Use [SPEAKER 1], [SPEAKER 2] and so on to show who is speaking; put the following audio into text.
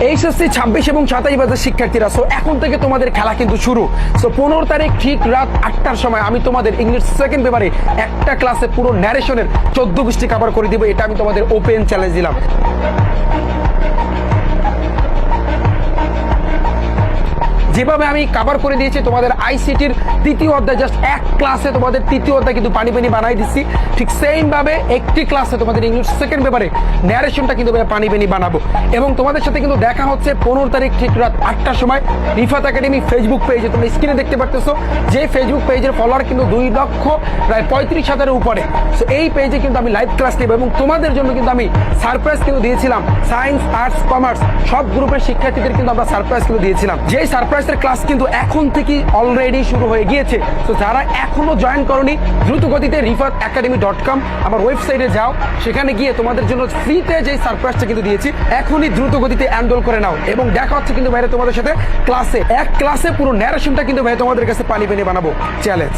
[SPEAKER 1] HSC 26 এবং 27 ব্যাচের শিক্ষার্থীরা, সো এখন থেকে তোমাদের খেলা কিন্তু শুরু। সো 15 তারিখ ঠিক রাত 8টার সময় আমি তোমাদের ইংলিশ সেকেন্ড পেপারে একটা ক্লাসে পুরো ন্যারেশনের 14 পৃষ্ঠা কভার করে দিব। এটা আমি তোমাদের ওপেন চ্যালেঞ্জ দিলাম। যেভাবে আমি কভার করে দিয়েছি তোমাদের আইসিটির তৃতীয় অধ্যায়, জাস্ট এক ক্লাসে তোমাদের তৃতীয় অধ্যায় কিন্তু পানি পানি বানাই দিচ্ছি, ঠিক সেম ভাবে একটি ক্লাসে তোমাদের ইংলিশ সেকেন্ড পেপারে ন্যারেশনটা কিন্তু পানি পানি বানাবো। এবং তোমাদের সাথে কিন্তু দেখা হচ্ছে 15 তারিখ ঠিক রাত 8টার সময় রিফাত একাডেমি ফেসবুক পেজে। তোমরা স্ক্রিনে দেখতে পারতেছো যে ফেসবুক পেজের ফলোয়ার কিন্তু 2,35,000-এর উপরে। সো এই পেজে কিন্তু আমি লাইভ ক্লাস নেব এবং তোমাদের জন্য কিন্তু আমি সারপ্রাইজ কিন্তু দিয়েছিলাম। সায়েন্স, আর্টস, কমার্স সব গ্রুপের শিক্ষার্থীদের কিন্তু আমরা সারপ্রাইজ কিন্তু দিয়েছিলাম। যেই সারপ্রাইজের ক্লাস কিন্তু এখন থেকে অলরেডি শুরু হয়ে গিয়েছে। তো যারা এখনো জয়েন করনি, দ্রুত গতিতে rifatacademy.com আমার ওয়েবসাইটে যাও, সেখানে গিয়ে তোমাদের জন্য ফ্রিতে যে সারপ্রাইজটা কিন্তু দিয়েছি এখনই দ্রুত গতিতে এনরোল করে নাও। এবং দেখা হচ্ছে কিন্তু ভাইরা তোমাদের সাথে ক্লাসে, এক ক্লাসে পুরো ন্যারেশনটা কিন্তু ভাই তোমাদের কাছে পানি পানি বানাবো চ্যালেঞ্জ।